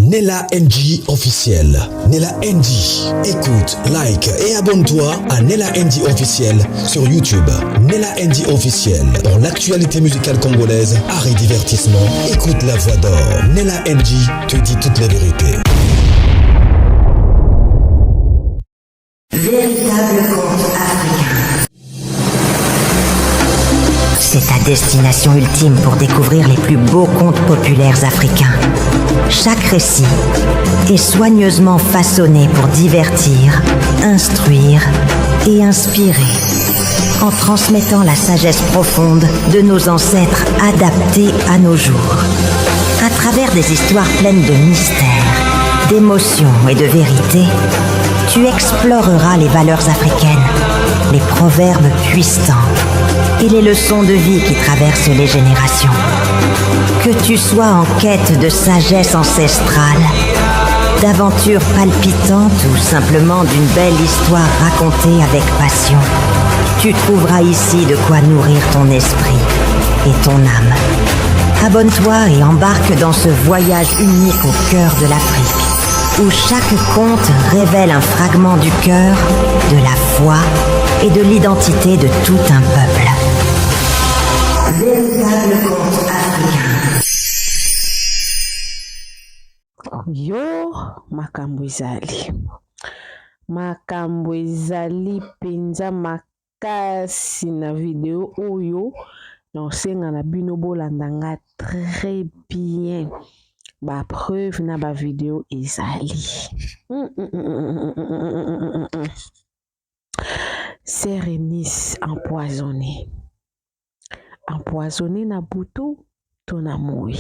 Nella NG officiel. Nella NG. Écoute, like et abonne-toi à Nella NG officiel sur YouTube. Nella NG officiel. Pour l'actualité musicale congolaise, art et divertissement, écoute la voix d'or. Nella NG te dit toute la vérité. Véritable conte africain. C'est ta destination ultime pour découvrir les plus beaux contes populaires africains. Chaque récit est soigneusement façonné pour divertir, instruire et inspirer, en transmettant la sagesse profonde de nos ancêtres adaptée à nos jours. À travers des histoires pleines de mystères, d'émotions et de vérité, tu exploreras les valeurs africaines, les proverbes puissants et les leçons de vie qui traversent les générations. Que tu sois en quête de sagesse ancestrale, d'aventures palpitantes ou simplement d'une belle histoire racontée avec passion, tu trouveras ici de quoi nourrir ton esprit et ton âme. Abonne-toi et embarque dans ce voyage unique au cœur de l'Afrique, où chaque conte révèle un fragment du cœur, de la foi et de l'identité de tout un peuple. Véritable conte africain. Yo, makambo ezali penza makasi na video oyo naosenga na bino bolandanga très bien. Ba preuve na ba video ezali. Sérénice empoisonnée. Empoisonné na butu to na moi.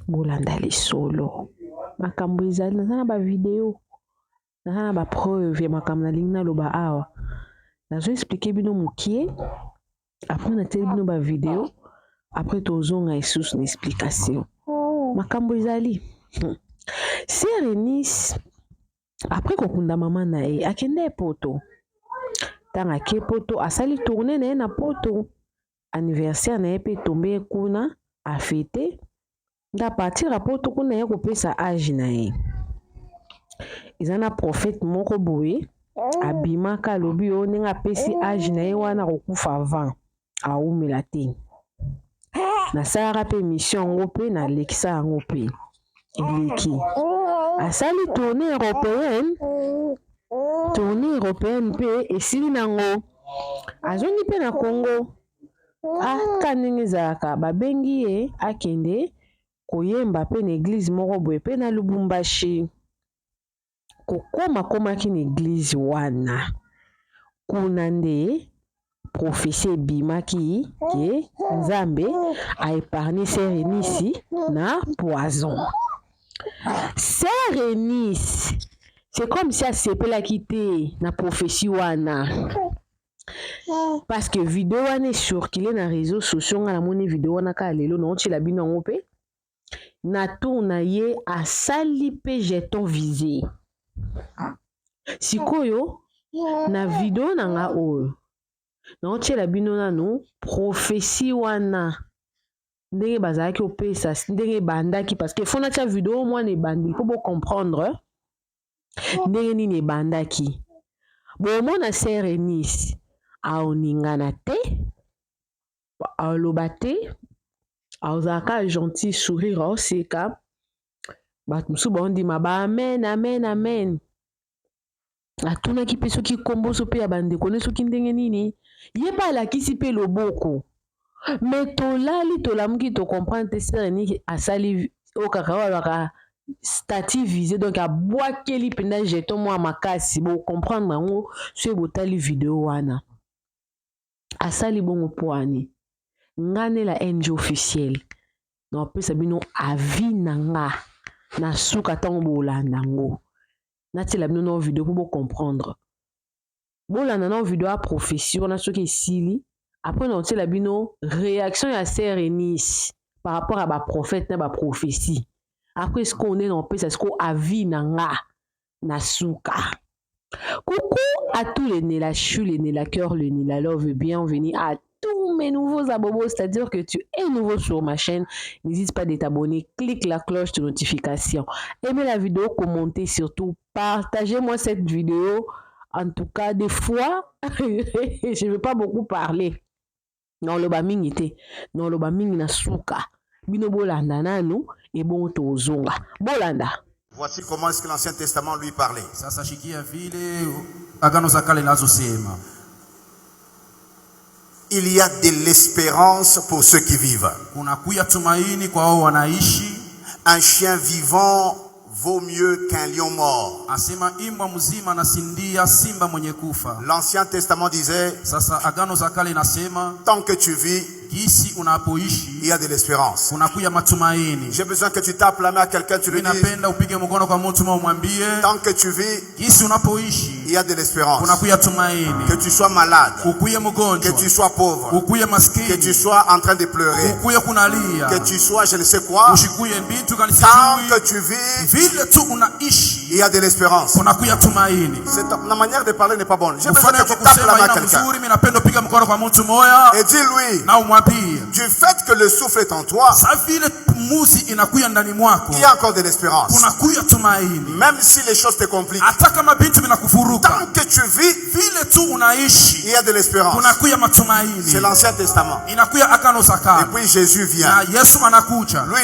Bolanda lisolo. Makambo ezali na ba video. Na ba preuve ya makambo na linga loba awa. Nazo expliquer bino mukie. Après na teli bino ba video. Après tozonga esusu na explication. Makambo ezali. Sérénice après kokunda mama na ye akende poto. Tanga ke poto asali tourner na ye na poto. Anniversaire na ye pe tombe kuna a fêter. Da partir a poto kuna ye kopesa âge na ye. Izana prophète moko boye abimaka lobi o ninga pesi âge na ye wana kokufa avant aumela te. Na sara pe mission ngo pe na lekisa ngo pe eleki. Asali tournée européenne pe esili nango. Azongi pe na Congo. Kaningi ezalaka babengi ye akende koyemba pe na église moko boye pe na Lubumbashi. Komaki na église wana. Kuna nde prophétie ebimaki ke Nzambe a épargné Sérénice na poison. Sérénice, c'est comme si asepelaki te na prophétie wana. Parce que vidéo wana circulé na réseaux sociaux nga na moni vidéo wana ka lelo na otila bino ngo pe na tourna ye asali pe jeton visé. Sikoyo na vidéo na nga oyo na otila bino nanu prophétie wana ndenge bazalaki opesa ndenge bandaki parce que fona tia vidéo mwana ebandi po bo comprendre ndenge nini ebandaki. Bomona Sérénice aoningana te, aoloba te, aozaka gentil sourire aoseka, bato mosusu baondima ba amen, amen, amen. Atunaki pe soki kombo so pe ya bandeko ne soki ndenge nini, ye pa alakisi pe loboko. Mais tolamuki to comprendre te Sérénice asali okaka waka statut visé donc abwakeli penda jeton mwa makasi bo comprendre nango so botali vidéo wana. Asali bongo poani ngane la NG officiel na opesa bino avis nanga na suka tango bolanda ngo natela bino na vidéo pour comprendre bolanda na vidéo a prophétie wana soki esili après na otela bino réaction ya Sérénice par rapport à ba prophète na ba prophétie après ce qu'on est dans opesa ce qu'on avis nanga na suka. Coucou à tous les Nella Chou, les Nella Cœur, les Nella Love, bienvenue à tous tous mes nouveaux abonnés, c'est-à-dire que tu es nouveau sur ma chaîne, n'hésite pas de t'abonner, clique la cloche de notification, aimez la vidéo, commentez surtout, partagez-moi cette vidéo. En tout cas, des fois, je ne veux pas beaucoup parler. Non, le bamingi te, non, le bamingi na suka. Bino bolanda nanu, et bon tozonga. Bolanda. Voici comment est-ce que l'Ancien Testament lui parlait. Il y a de l'espérance pour ceux qui vivent. Un chien vivant vaut mieux qu'un lion mort. L'Ancien Testament disait, tant que tu vis, il y a de l'espérance. J'ai besoin que tu tapes la main à quelqu'un, tu lui dis, tant que tu vis, il y a de l'espérance. Que tu sois malade, que tu sois pauvre, que tu sois en train de pleurer, que tu sois je ne sais quoi, tant que tu vis, il y a de l'espérance. La manière de parler n'est pas bonne. J'ai besoin que tu tapes la main à quelqu'un et dis-lui, du fait que le souffle est en toi, il y a encore de l'espérance. Même si les choses te compliquent, tant que tu vis, il y a de l'espérance. C'est l'Ancien Testament. Et puis Jésus vient. Lui,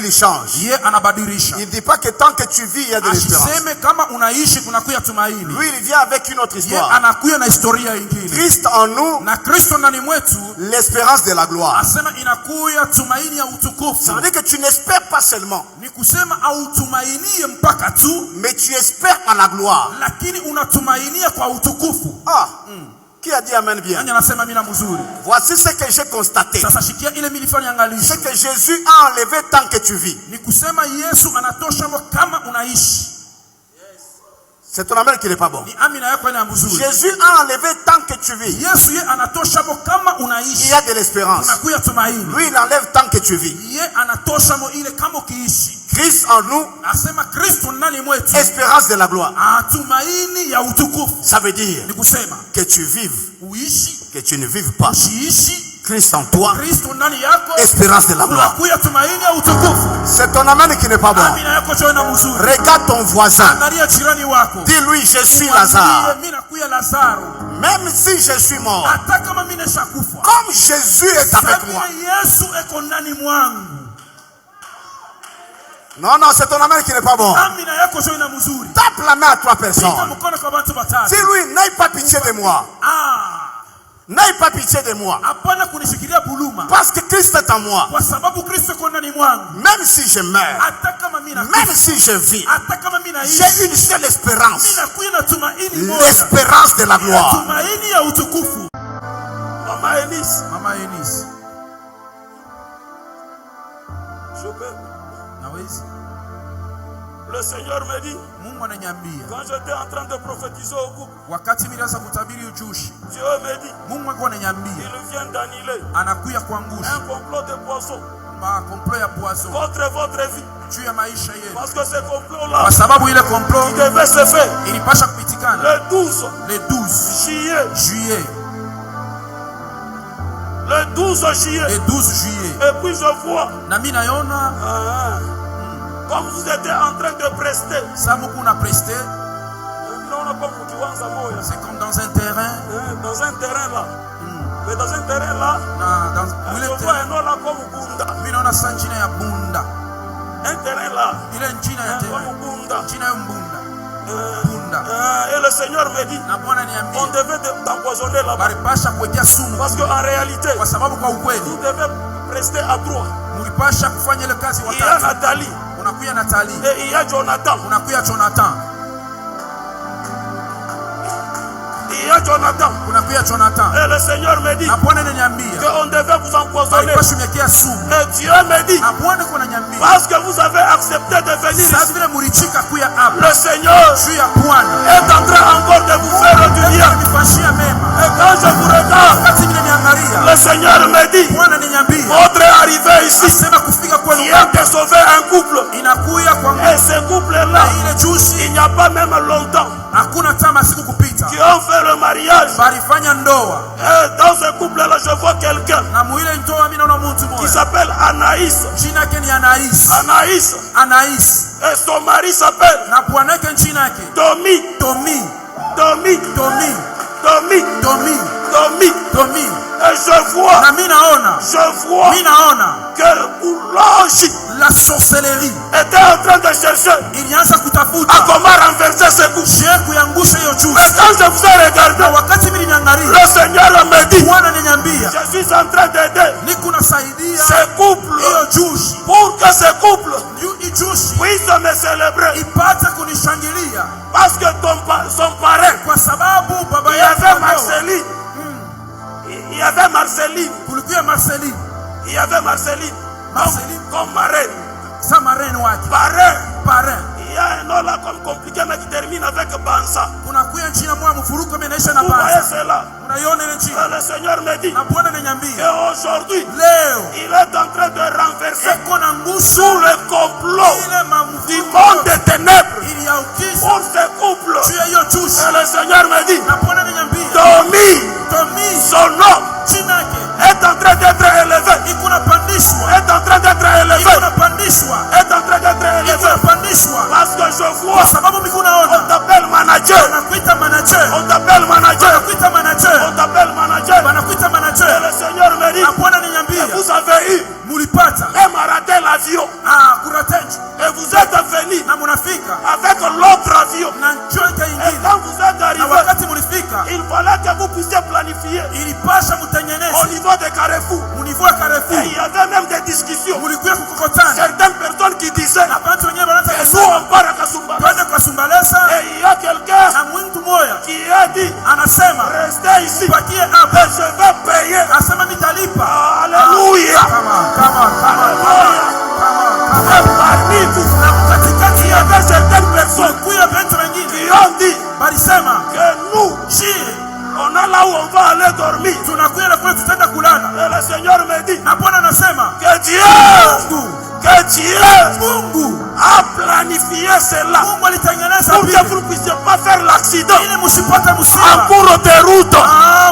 il change. Il ne dit pas que tant que tu vis, il y a de l'espérance. Lui, il vient avec une autre histoire. Christ en nous, l'espérance de la gloire. Ça veut dire que tu n'espères pas seulement, mais tu espères en la gloire. Ah, qui a dit amen bien? Voici ce que j'ai constaté. C'est que Jésus a enlevé tant que tu vis. C'est ton amen qui n'est pas bon. Jésus a enlevé tant que tu vis. Il y a de l'espérance. Lui, il enlève tant que tu vis. Christ en nous, espérance de la gloire. Ça veut dire que tu vives, que tu ne vives pas. Christ en toi, espérance de la gloire. C'est ton amen qui n'est pas bon. Regarde ton voisin. Dis-lui, je suis Lazare. Même si je suis mort, comme Jésus est avec moi. Non, c'est ton amen qui n'est pas bon. Tape la main à 3 personnes. Dis-lui, n'aie pas pitié de moi. N'aie pas pitié de moi. Parce que Christ est en moi. Même si je meurs, même si je vis, j'ai une seule espérance. L'espérance de la gloire. Maman Eunice. Je peux. Le Seigneur me dit, quand j'étais en train de prophétiser au groupe, Dieu me dit, il vient d'annuler un complot de poissons contre votre vie. Parce que ce complot-là, il devait se faire le 12 juillet. Le 12 juillet. Et puis je vois, comme vous étiez en train de prester, c'est comme dans un terrain. Dans un terrain là. Mais dans un terrain là, je vois un homme là comme Bunda. Un terrain là, comme Bunda. Et le Seigneur me dit, on devait t'empoisonner là-bas. Parce qu'en réalité, vous devez rester à droite. Il y a Nathalie. Et il y a Jonathan. Et le Seigneur me dit qu'on devait vous empoisonner. Et Dieu me dit, parce que vous avez accepté de venir ici, Le Seigneur est en train encore de vous faire du bien. Et quand je vous regarde, le Seigneur me dit, votre arrivée ici vient de sauver un couple. Et ce couple-là, il n'y a pas même longtemps, qui ont fait le mariage. Et dans ce couple-là, je vois quelqu'un qui s'appelle Anaïs. Anaïs. Et son mari s'appelle Tommy. Et je vois que Boulangi, la sorcellerie était en train de chercher ilianza kutafuta à comment renverser ce couple. kuyangusha hiyo juice. Mais quand je vous ai regardé, Wakati mimi niangalia, le Seigneur me dit, Bwana niambia, je suis en train d'aider niko nasaidia ce couple hiyo juice pour que ce couple juice puisse me célébrer. ipate kunishangilia Parce que son parrain, kwa sababu baba il y yake avait Marceline. Il y avait Marceline. kulikuwa Marceline. Il y avait Marceline. Comme marraine. Sa marraine wake. Parrain. Il y a un nom là comme compliqué mais qui termine avec Bansa. Kunakuya njia moja mfuruko mimi naisha na Vous voyez Bansa. cela? Unaiona ile njia? Le Seigneur me dit Na Bwana ananiambia, qu'aujourd'hui, leo il est en train de renverser eko na ngusu tout le complot ile du monde des ténèbres ili ya ukisa pour ce couple. juu ya hiyo juice. Et le Seigneur me dit, Na Bwana ananiambia, Tommy, son nom jina yake est en train d'être élevé. iko napandishwa. Est en train d'être élevé. Iko napandishwa. Est en train d'être Iko élevé. napandishwa. Parce que je vois, Kwa sababu mimi naona on t'appelle manager. wanakuita manager. On t'appelle manager. Wanakuita manager. On t'appelle manager. Wanakuita Et manager. le Seigneur me dit, Na Bwana ananiambia, vous avez eu mulipata même à rater l'avion. kurateji Et vous êtes venu na munafika avec l'autre avion. na njoka Et ingine. quand vous êtes Na arrivé, wakati mulifika il fallait que vous puissiez planifier ilipasha au mutengeneze niveau des carrefours. munivu ya Et Carrefour. il y avait même des discussions. Mulikuya kukokotana Certaines personnes qui disaient, na bantu wenyewe banataka et nous on part à Kasumba. twende kwa Sumbalesa. Et il y a quelqu'un Na mtu moya qui a dit, anasema restez ici. pakie Et hapa, je vais payer. anasema nitalipa. Alléluia. Et parmi vous, il y avait certaines personnes Kuya bantu wengine qui ont dit balisema que nous, shie on a là où on va aller dormir. tunakuya na kule tutaenda kulala. Et le Seigneur me dit Na Bwana anasema que Dieu Mungu a planifié cela Mungu alitengeneza pour que vitu vous ne puissiez pas faire l'accident ili msipate en msiba. cours de route.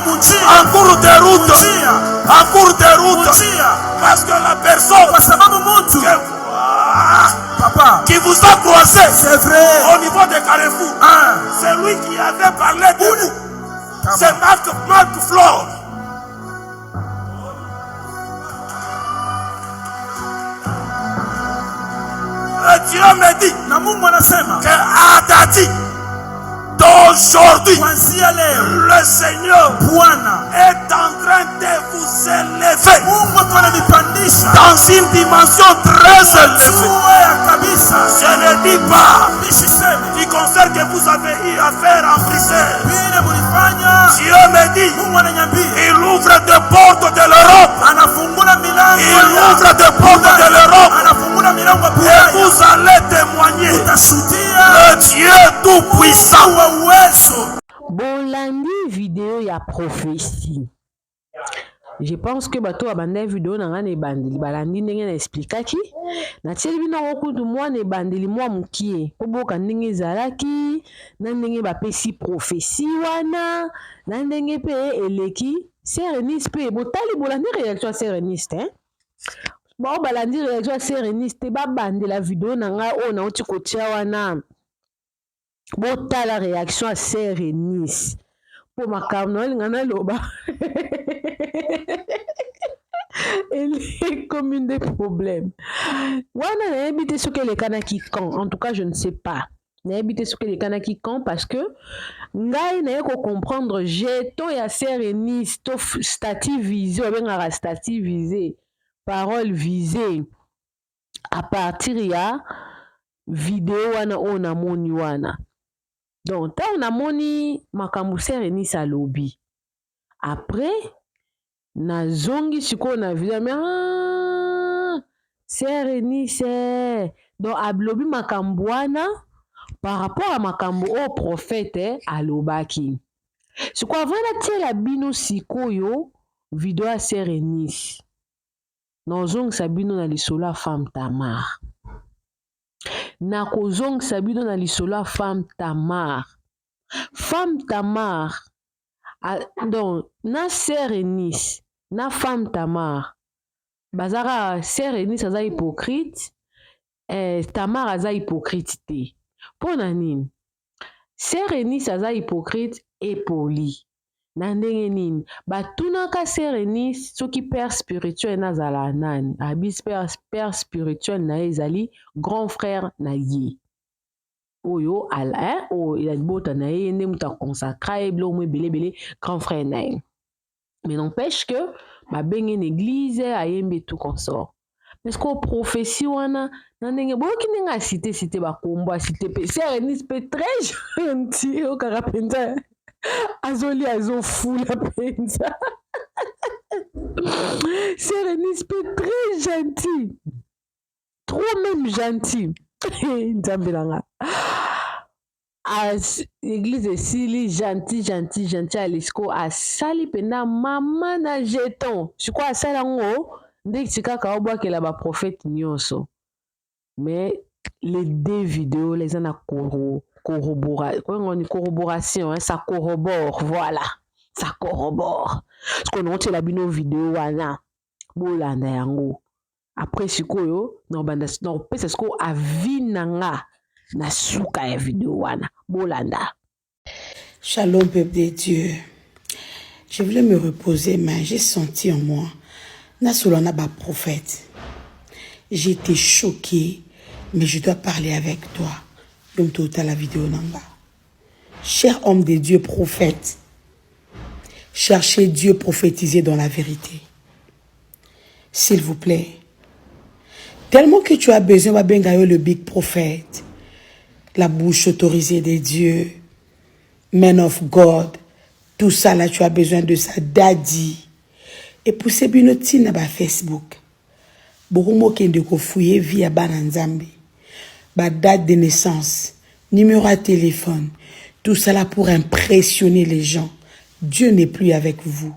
Munjia En cours de route. Munjia En cours de route. Munjia Parce que la personne kwa sababu mtu papa qui vous a croisé c'est vrai. au niveau des carrefours, c'est lui qui avait parlé de vous. C'est Marc Flore. Et Dieu me dit Na Mungu anasema que à date d'aujourd'hui, kuanzia leo le Seigneur Bwana est en train de vous élever Mungu ananipandisha dans une dimension très élevée. juu ya kabisa. Je ne dis pas Nisiseme du concert que vous avez eu à faire en Bruxelles. vile mulifanya. Dieu me dit, Mungu ananiambia il ouvre des portes de l'Europe. anafungula milango Il ya ouvre des portes de l'Europe. anafungula milango ya Et Ulaya. vous allez témoigner Utashuhudia le Dieu Tout-Puissant. wa uwezo. bolandi video ya prophétie. Je pense que bato abanda video na ngana ebandeli balandi ndenge na explikaki na tieli bino kokutu mwana ebandeli mwa mukie po boka ndenge ezalaki na ndenge bapesi prophétie wana na ndenge pe eleki Serenis pe botali bolandi réaction ya Serenis hein. Bao balandi réaction ya Serenis te babandela video na nga oyo nauti kotia wana botala réaction ya Serenis po makambo na elinga naloba elle est comme une des problèmes. Wana nayebi te soki elekanaki quand. En tout cas, je ne sais pas. Nayebi te soki elekanaki quand parce que ngai naye ko comprendre jeton ya Serenis to statut visé obengaka statut visé parole visée à partir ya vidéo wana oyo namoni wana. Donc ntango namoni makambo Serenis alobi après nazongi sikoyo na video mais Serenis donc ablobi makambo wana par rapport à makambo au prophète alobaki. C'est quoi avant la bino sikoyo video à Serenis. Nozong sabino na lisolo ya femme Tamar. Na kozong sabino na lisolo ya femme Tamar. Femme Tamar donc na Serenis na femme Tamar. Bazara Serenis aza hypocrite, Tamar aza hypocrite te. Pona nini? Serenis aza hypocrite et poli. Na ndenge nini? Batunaka Serenis soki père spirituel nazala nani? Abis père spirituel na ezali grand frère na ye. Oyo ala il a bota na ye nde muta consacré blo mo belé grand frère na ye. Mais n'empêche que ba bengi une église ayembe tout consort. Parce que prophétie wana na ndenge boki ndenge cité ba kombo cité pe Serenis pe très gentil au karapenza azoli fou la penza. Serenis pe très gentil, trop même gentil. Nzambelanga l'église esili gentil à l'esco a sali pena mama na jeton. Je crois ça ngo ndé tikaka obwakela ba prophète nyonso. Mais les deux vidéos les en a corroboration, hein, ça corrobore, voilà, ça corrobore. Ce qu'on a la bino vidéo wana bolanda yango. Après sikoyo no banda no pesa sko avinanga na suka ya vidéo wana bolanda. Shalom peuple de Dieu. Je voulais me reposer mais j'ai senti en moi na solana ba prophète. J'étais choquée mais je dois parler avec toi. Comme tout à la vidéo namba. Cher homme de Dieu prophète, cherchez Dieu prophétiser dans la vérité. S'il vous plaît. Tellement que tu as besoin de bengayo le big prophète, la bouche autorisée des dieux, man of God, tout ça là tu as besoin de ça, daddy. Et pour ces binoti na ba Facebook, beaucoup mo kende ko fouiller via bananzambi. Ba date de naissance, numéro de téléphone, tout ça là pour impressionner les gens. Dieu n'est plus avec vous.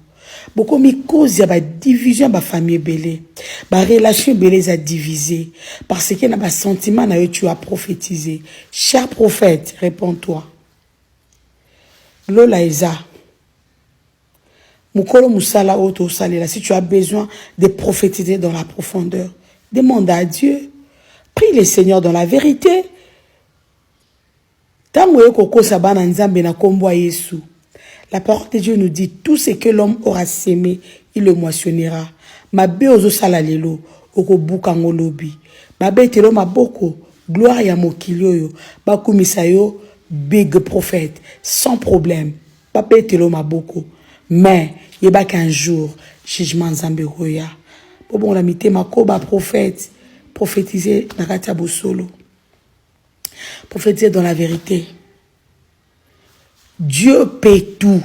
Beaucoup mi cause ya ba division ba famille belé, ba relation belé a divisé parce que na ba sentiment na yo tu as prophétisé. Cher prophète, réponds-toi. Lola eza. Mukolo musala oto salela, si tu as besoin de prophétiser dans la profondeur, demande à Dieu. Prie le Seigneur dans la vérité. Tango yoko sabana nzambe na kombo Yesu. La parole de Dieu nous dit, tout ce que l'homme aura sémé, il le moissonnera. Mabe ozo salalelo, oko bukango lobi. Mabe telo maboko, gloire ya mokili yo, bakumisa yo, big prophète, sans problème. Mabe telo maboko. Mais, yeba qu'un jour, jugement nzambe roya. Bon la mité makoba prophète, prophétiser nakata bosolo. Prophétiser dans la vérité. Dieu paie tout.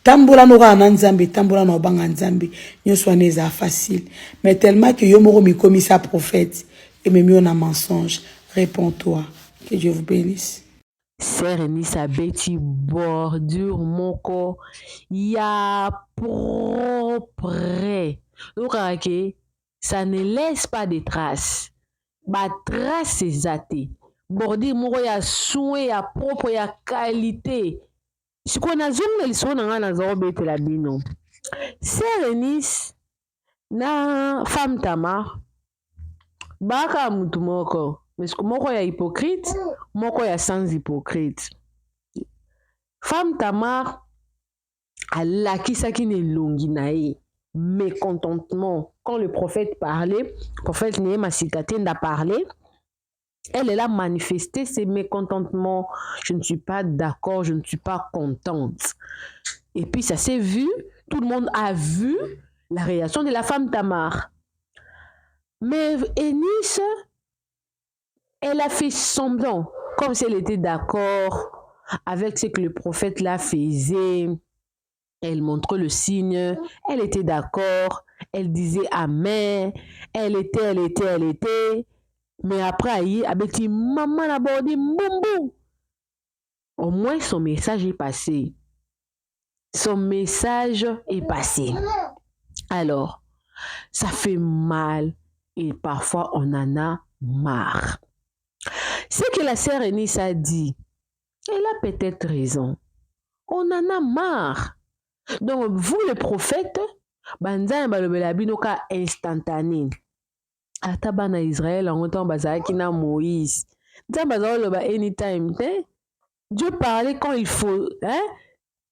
Tambola nora nanzambe, tambola no banga nzambe, nyo soaneza facile. Mais tellement que yo moro mi commis sa prophète et me mis en mensonge. Réponds-toi. Que Dieu vous bénisse. Serenis abeti bordure moko ya propre. Donc ça ne laisse pas de traces. Ba trace zate. Bordure moko ya soin ya propre ya qualité. Ce qu'on a zoom le son na zobete la bino. Serenis na femme Tamar baka mutu moko. Mais moko ya hypocrite, moko ya sans hypocrite. Femme Tamar alakisaki ne longi nae mécontentement quand le prophète parlait, le prophète Néhémie n'a parlé. Elle a manifesté ses mécontentements. Je ne suis pas d'accord, je ne suis pas contente. Et puis ça s'est vu, tout le monde a vu la réaction de la femme Tamar. Mais Eunice, elle a fait semblant, comme si elle était d'accord avec ce que le prophète là faisait. Elle montrait le signe, elle était d'accord, elle disait Amen, elle était. Mais après, il a dit maman a abordé mbombo. Au moins, son message est passé. Son message est passé. Alors, ça fait mal et parfois on en a marre. Ce que la sœur Eunice a dit, elle a peut-être raison. On en a marre. Donc, vous, le prophète, banza balobela binoka instantané. Ata bana Israël en temps bazaki na Moïse. Nzamba bazaloba anytime, Dieu parlait quand il faut,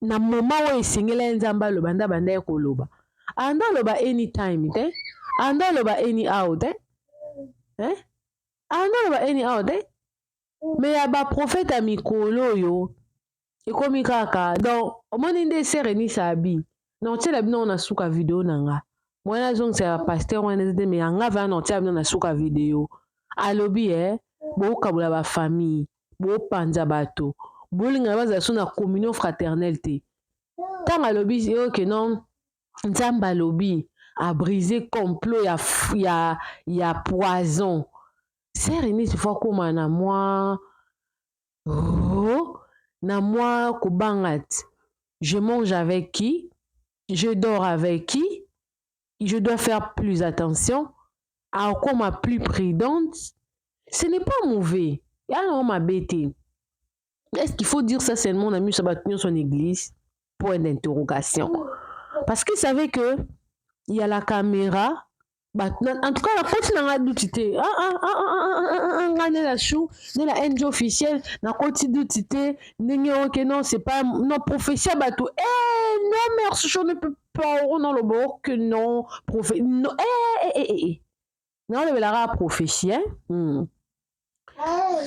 na moment où esengela nzamba loba nda banda ekoloba. Anda loba anytime, anda loba any out, anda loba any out, mais ya ba prophète a mikolo yo. Ekomi kaka donc omoni nde sœur Eunice abi na otiela bino na suka video nanga mwana zongisa pasteur wana zete me anga va na otiela bino na suka video alobi bokabula ba famille bopanza bato bolinga bazala so na communion fraternelle te tanga alobi ok non nzambe alobi a brisé complot ya poison sœur Eunice faut koma na moi na moi kobangat je mange avec qui je dors avec qui je dois faire plus attention à comme plus prudente ce n'est pas mauvais et alors ma bête est-ce qu'il faut dire ça seulement on a mis son église point d'interrogation parce qu'il savait que il y a la caméra en tout cas la porte n'a pas d'utilité la chou de la NG officielle n'a pas d'utilité non c'est pas non prophétie bateau non merci je ne peux pas non le bord que non prophétie non non le la prophétie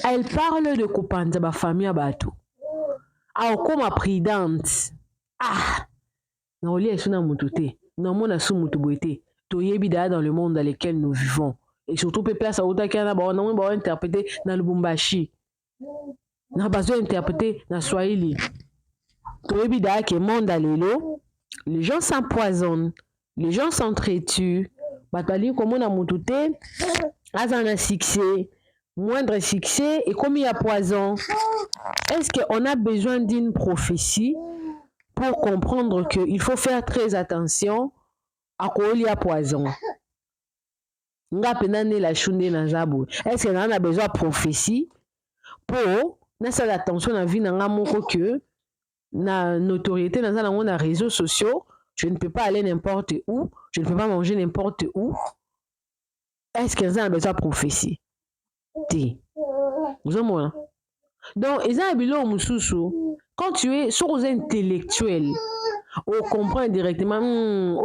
elle parle de copains ba famille bateau comme prudente non lié sur na mututé non mon asu mutuboité dans le monde dans lequel nous vivons. Et surtout, place à Otakana, on va interpréter dans le Bumbashi. On a besoin d'interpréter dans le Swahili. Les gens s'empoisonnent, les gens s'entretuent. Comme on a montouté, un succès, moindre succès, et comme il y a poison, est-ce qu'on a besoin d'une prophétie pour comprendre qu'il faut faire très attention à quoi il y a poison? Nga penane la chunde na zabu. Est-ce qu'on a besoin de prophétie pour na ça attention na vie na nga moko que na notoriété dans les réseaux sociaux, je ne peux pas aller n'importe où, je ne peux pas manger n'importe où. Est-ce qu'on a besoin de prophétie? Vous avez donc ils ont bilo mususu quand tu es sur aux intellectuels on comprend directement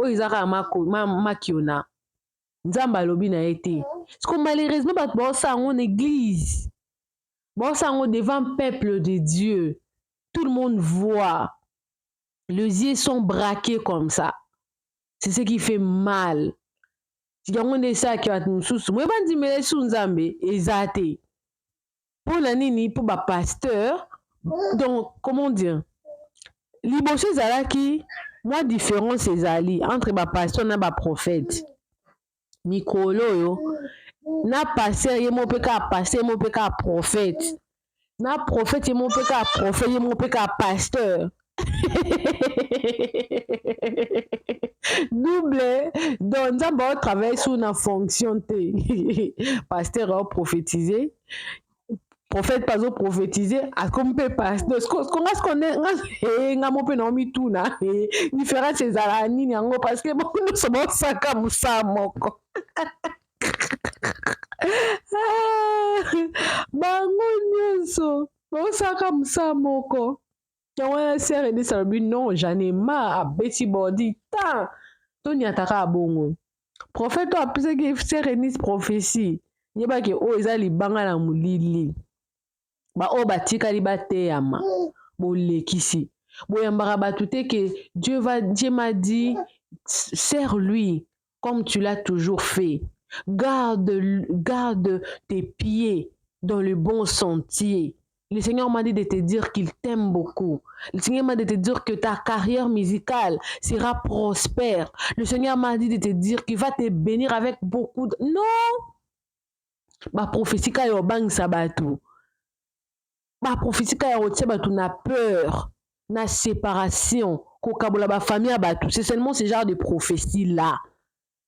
ils ont makiona nzamba lobi na été parce que malheureusement ba ça en église bon ça en devant peuple de Dieu tout le monde voit les yeux sont braqués comme ça c'est ce qui fait mal si on est ça qui va nous sous moi bandi mele sous nzambe ezate pour la nini pour ba pasteur donc comment dire liboso ezalaki moi différence ezali entre ba pasteur na ba prophète mikolo yo na pasteur ye mo pe ka pasteur mo pe ka prophète na prophète ye mo pe ka prophète ye mo pe ka pasteur double donc nzambe travaille sur na fonction te pasteur a prophétisé prophète pas au prophétiser à comme peut pasteur ce qu'on est ngamo pe na mi tuna différence ezala nini yango parce que bon nous sommes saka musa moko bango nyonso bosaka musa moko yango sœur et ça non j'en ai marre abeti body tant toni ataka bongo prophète a plus que sœur et prophétie yeba ke o ezali banga na mulili ba o batikali bateyama bolekisi boyambaka bato te que Dieu m'a dit sers-lui comme tu l'as toujours fait garde tes pieds dans le bon sentier. Le Seigneur m'a dit de te dire qu'il t'aime beaucoup. Le Seigneur m'a dit de te dire que ta carrière musicale sera prospère. Le Seigneur m'a dit de te dire qu'il va te bénir avec beaucoup de... Non! ba prophétie ka yo bang sabatu ba prophétie ka yo tie batu na peur na séparation ko kabola ba famille batu c'est seulement ce genre de prophétie là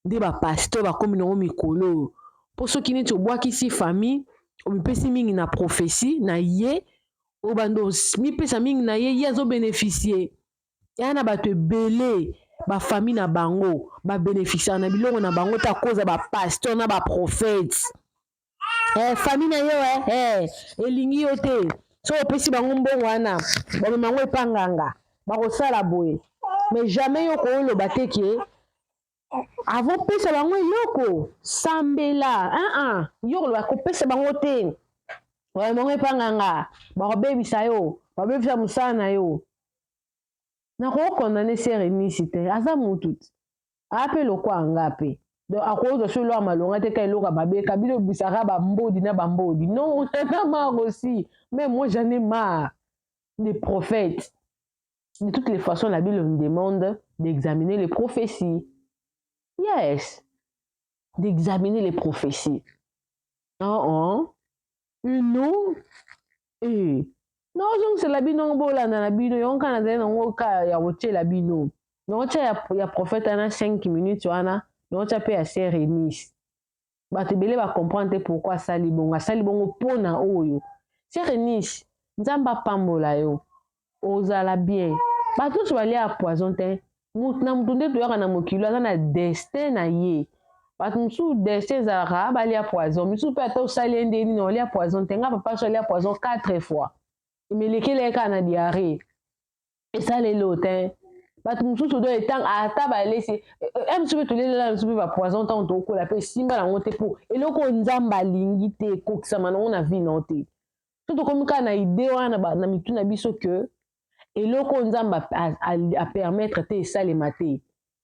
de ba pasteur ba comme no mikolo pour ceux qui neti obwaki si famille omipesi mingi na prophétie na ye obando mipesa mingi na ye azo bénéficier ya na bato ebele ba famille na bango ba bénéficier na biloko na bango ta cause ba pasteur na ba prophète famille na yo elingi yo te so opesi bango mbongo wana bamema yango epanganga bakosala boye mais jamais yo kooloba te ke avant pesa bango eloko sambela yo koloba kopesa bango te bamema yango epanganga bakobebisa yo babebisa mosala na yo nakokondane sere nisi te aza mutu te ape lokwa anga pe donc akozwa so lo amalonga te ka eloko babeka bino bisaka bambodi na bambodi non na marre aussi mais moi j'en ai marre des prophètes de toutes les façons la Bible nous demande d'examiner les prophéties yes d'examiner les prophéties une non donc c'est la bino bolanda na bino yonka na zena ngoka ya woche la bino non ya prophète ana 5 minutes wana non tu peux assez remise ba te belé ba comprendre pourquoi sali bongo pona oyo c'est remise nzamba pambola yo ozala bien ba tous bali a poison te na mutunde to yaka na mokilo ana na destin na ye ba tumsu destin zara bali a poison misu pe ata sali ndeni no li a poison te nga papa so li a poison 4 fois mais lesquels kana diarrhée et ça les lotin bato mususu do etang ata ba laisser msupe to lela msupe ba poison tant to ko la pe simba la monte pour eloko nzamba lingi te kokisama na vie na te tout comme kana idée wana na mituna biso que eloko nzamba a permettre te ça les maté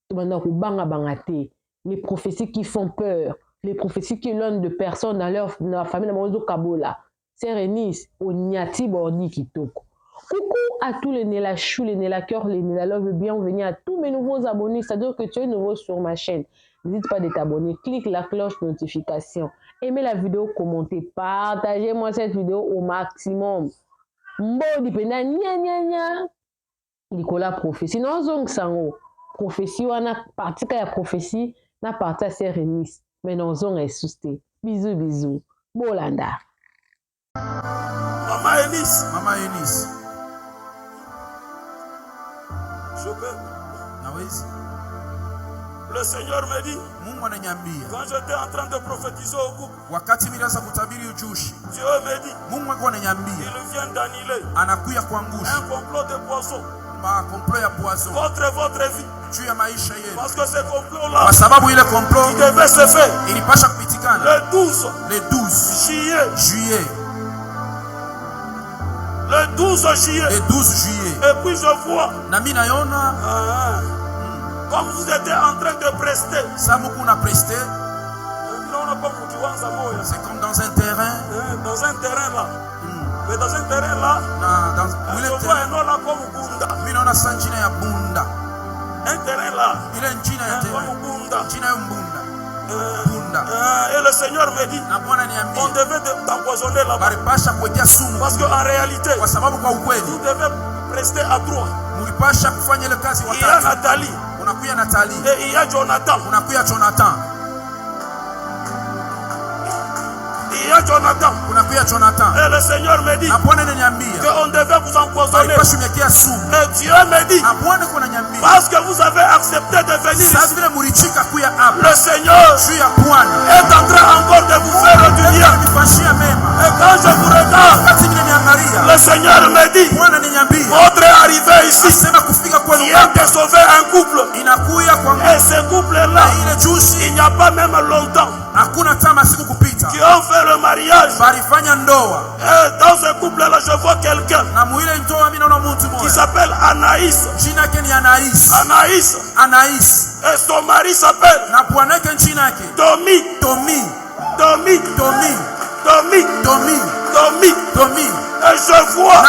to banda ko banga te les prophéties qui font peur les prophéties qui l'ont de personnes dans leur famille na mozo kabola c'est Renis Onyati Bordi Kitoko. Coucou à tous les Nela Chou, les Nela Cœur, les Nela Love, bienvenue à tous mes nouveaux abonnés. C'est-à-dire que tu es nouveau sur ma chaîne. N'hésite pas de t'abonner, clique la cloche de notification, aimez la vidéo, commentez, partagez-moi cette vidéo au maximum. Mbodi pena nya Nicolas prophétie. Non zong sango. Prophétie wana partie ya prophétie na partie c'est Renis. Mais non zong est susté. Bisous. Bolanda. Maman Eunice. Je peux. Le Seigneur me dit, quand j'étais en train de prophétiser au groupe, Dieu me dit, il vient d'annuler un complot de poisson. Votre vie. Parce que ce complot-là, il devait se faire le 12 juillet. Le 12 juillet. Et puis je vois. Comme vous étiez en train de prester. C'est comme dans un terrain. Dans un terrain là. Mais dans un terrain là. Je vois un homme là comme Bunda. Un terrain là. Comme Bunda. Et le Seigneur me dit, on devait t'empoisonner là-bas. Parce qu'en réalité, vous devez rester à droite. Il y a Nathalie. Et il y a Jonathan. Il y a Jonathan. Et le Seigneur me dit qu'on devait vous empoisonner. Et Dieu me dit, parce que vous avez accepté de venir ici, le Seigneur est en train encore de vous faire du bien. Et quand je vous regarde, le Seigneur me dit, votre arrivée ici vient de sauver un couple. Et ce couple-là, il n'y a pas même longtemps qui ont fait le mariage. Et dans ce couple-là, je vois quelqu'un qui s'appelle Anaïs. Anaïs. Et son mari s'appelle Tommy. Domi. Et je vois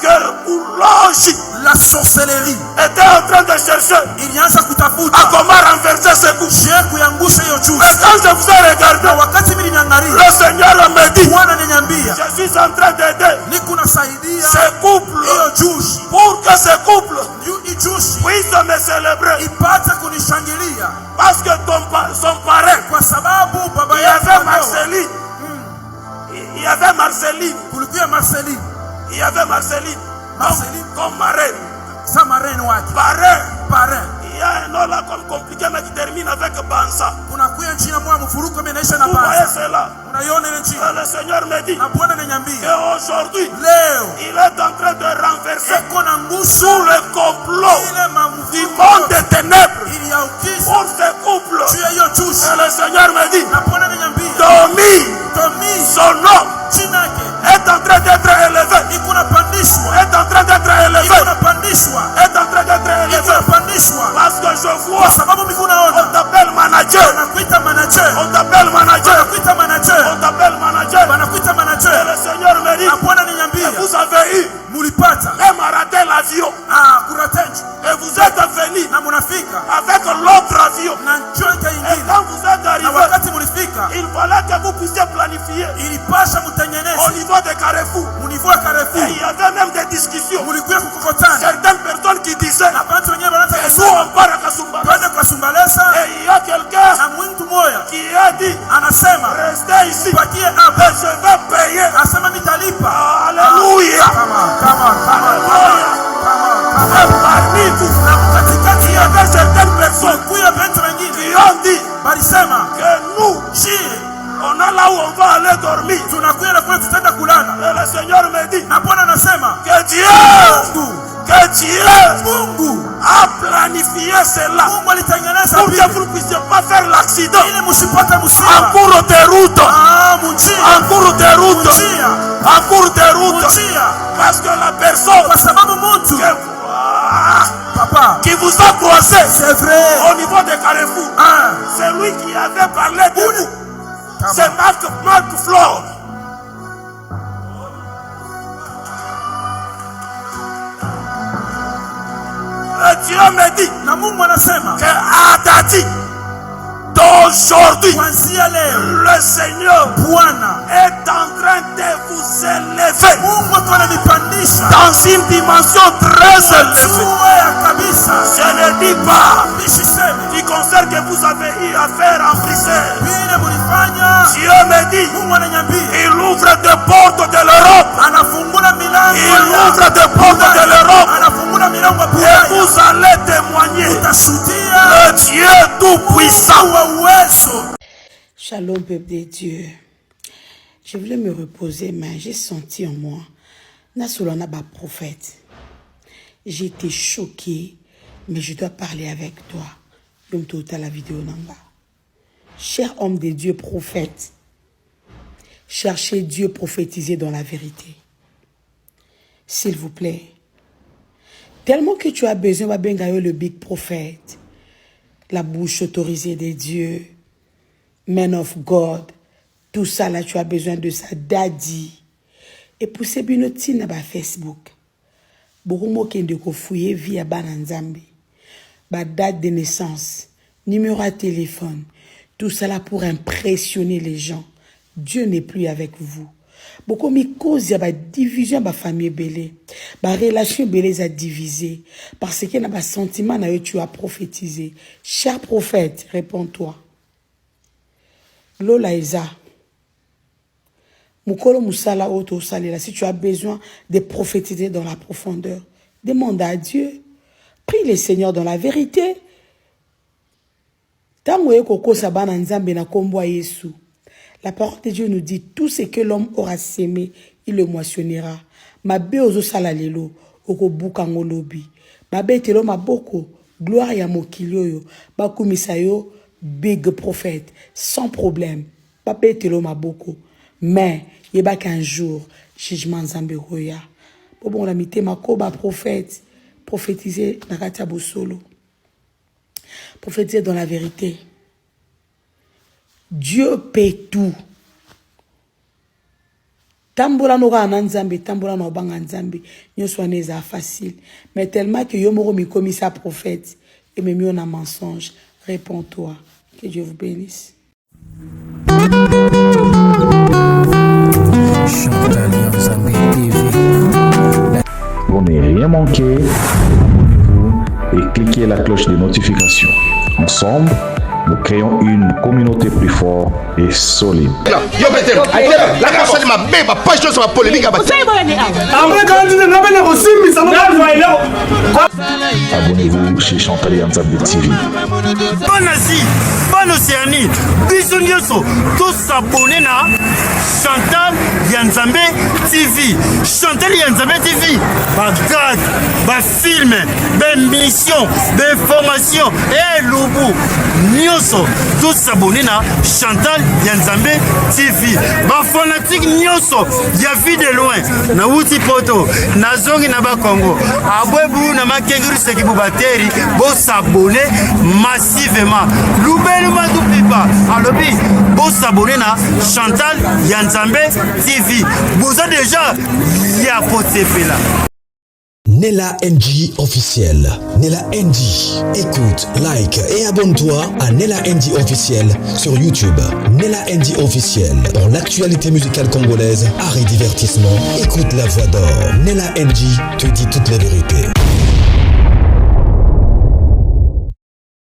que Uloji, la sorcellerie, était en train de chercher ilianza kutafuta à comment renverser ce coup. kuyangusha hiyo juice. Et quand je vous ai regardé, Wakati mimi niliangalia, le Seigneur me dit, Bwana ananiambia, je suis en train d'aider niko nasaidia ce couple hiyo juice pour que ce couple hii juice puisse me célébrer. ipate kunishangilia, Parce que son parrain, kwa sababu baba il y yake avait Marceline. Il y avait Marceline. kulikuwa Marceline. Il y avait Marceline. Marceline comme marraine. Sa marraine wake. Parrain. Il y a un nom là comme compliqué mais qui termine avec Bansa. Kunakuya njina moja mfuruko imeisha na Vous voyez Bansa. cela? Unaiona ile njina? Le Seigneur me dit Na Bwana ananiambia, qu'aujourd'hui, leo il est en train de renverser eko na ngusu tout le complot ile du monde des ténèbres ili ya ukisa pour ce couple. juu ya hiyo juice. Et le Seigneur me dit, Na Bwana ananiambia, Domi, son nom jina yake est en train d'être élevé. iko napandishwa. Est en train d'être élevé. Iko napandishwa. Est en train d'être Iko élevé. napandishwa. Parce que je Kwa vois, sababu mimi on naona t'appelle manager. wanakuita manager. On t'appelle manager. Wanakuita manager. On t'appelle manager. Wanakuita Et manager. le Seigneur me dit, Na Bwana ananiambia, vous avez eu mulipata même à rater l'avion. kuratenji Et vous êtes venu na munafika avec l'autre avion. na njoo Et ikaingine. quand vous êtes Na arrivé, wakati mulifika il fallait que vous puissiez planifier ilipasha au mutengeneze niveau de Carrefour. munivua Et Carrefour. il y avait même des discussions. Mulikuya kukokotana Certaines personnes qui disaient, na bantu wenyewe wanataka nous on part à Kasumba. twende kwa Sumbalesa. Et il y a quelqu'un Na mtu moya qui a dit, anasema restez ici. bakie Et hapa, je vais payer. asema mitalipa. Alléluia. Et parmi vous, il y avait certaines personnes Kuya bantu wengine qui ont dit balisema que nous, on a là où on va aller dormir. tunakuya na kule tutaenda kulala. Et le Seigneur me dit Na Bwana anasema que Dieu Mungu a planifié cela Mungu alitengeneza pour vile que vous ne puissiez pas faire l'accident ili musipate en msiba. cours de route. Munjia. En cours de route. Munjia. En cours de route. Munjia. Parce que la personne Kwa sababu mtu papa qui vous a croisé c'est vrai. au niveau de Carrefour, c'est lui qui avait parlé de vous. C'est Marc Flore. Et Dieu me dit Na Mungu anasema que Adadi d'aujourd'hui, kuanzia leo le Seigneur Bwana est en train de vous élever Mungu ako ananipandisha dans une dimension très élevée. juu ya kabisa. Je ne dis pas Nishiseme du concert que vous avez eu à faire en Bruxelles. vile mulifanya. Dieu me dit, Mungu ananiambia il ouvre des portes de l'Europe. anafungula milango Il ya ouvre des portes de l'Europe. anafungula milango ya Et Bulaya. vous allez témoigner Utashuhudia le Dieu Tout-Puissant. wa uwezo. Shalom, peuple de Dieu. Je voulais me reposer, mais j'ai senti en moi, Nasoulana ba prophète. J'ai été choquée, mais je dois parler avec toi. Yom tota la vidéo nanga. Cher homme de Dieu, prophète, cherchez Dieu prophétiser dans la vérité. S'il vous plaît. Tellement que tu as besoin, va bien gagner le big prophète. La bouche autorisée des dieux. Man of God. Tout ça là, tu as besoin de ça. Daddy. Et pour ces binoti na ba Facebook. Beaucoup de ko fouiller via Bananzambi. Ba date de naissance. Numéro de téléphone. Tout ça là pour impressionner les gens. Dieu n'est plus avec vous. Beaucoup de cause y a ba division ba famille belé. Ba relation belé a divisé. Parce que na ba sentiment na yo tu as prophétisé. Cher prophète, réponds-toi. Lola Eza. Mukolo Musala Oto Salela. Si tu as besoin de prophétiser dans la profondeur, demande à Dieu. Prie le Seigneur dans la vérité. La parole de Dieu nous dit, tout ce que l'homme aura sémé, il le moissonnera. Mabe ozo salalelo, oko bukango lobi. Mabe telo maboko, gloire ya mokilio yo, bakumisa yo, big prophète, sans problème. Mabe telo maboko. Mais, yeba qu'un jour, jugement Nzambe roya. Bon, la mité makoba prophète, prophétiser nakati bosolo. Prophétiser dans la vérité. Dieu paie tout. tambola no ka na nzambe tambola no banga nzambe nyonso wana eza facile mais tellement que yo moko mikomi sa prophète et même on a mensonge. Réponds-toi. Que Dieu vous bénisse. Pour ne rien manquer, abonnez-vous et cliquez la cloche de notification. Ensemble, nous créons une communauté plus forte et solide. Abonnez-vous chez Chantal Yanzambe TV. Bonne Asie, bonne Océanie, bisous nyonso, tous abonnés na Chantal Yanzambe TV. Chantal Yanzambe TV, bagad, film, mission, information, et loubou. Nyonso, tous abonnés na Chantal Yanzambe TV. Ba fanatique nyonso, ya vie de loin, na wuti poto, na zongi na ba Congo. Abwebu na makenguru seki bubateri, bo s'abonner massivement. Loubelu madupipa, alobi, bo s'abonner na Chantal Yanzambe TV. Vous avez déjà ya potepela. Nella NG officiel. Nella NG. Écoute, like et abonne-toi à Nella NG officiel sur YouTube. Nella NG officiel. Pour l'actualité musicale congolaise, art et divertissement, écoute la voix d'or. Nella NG te dit toutes les vérités.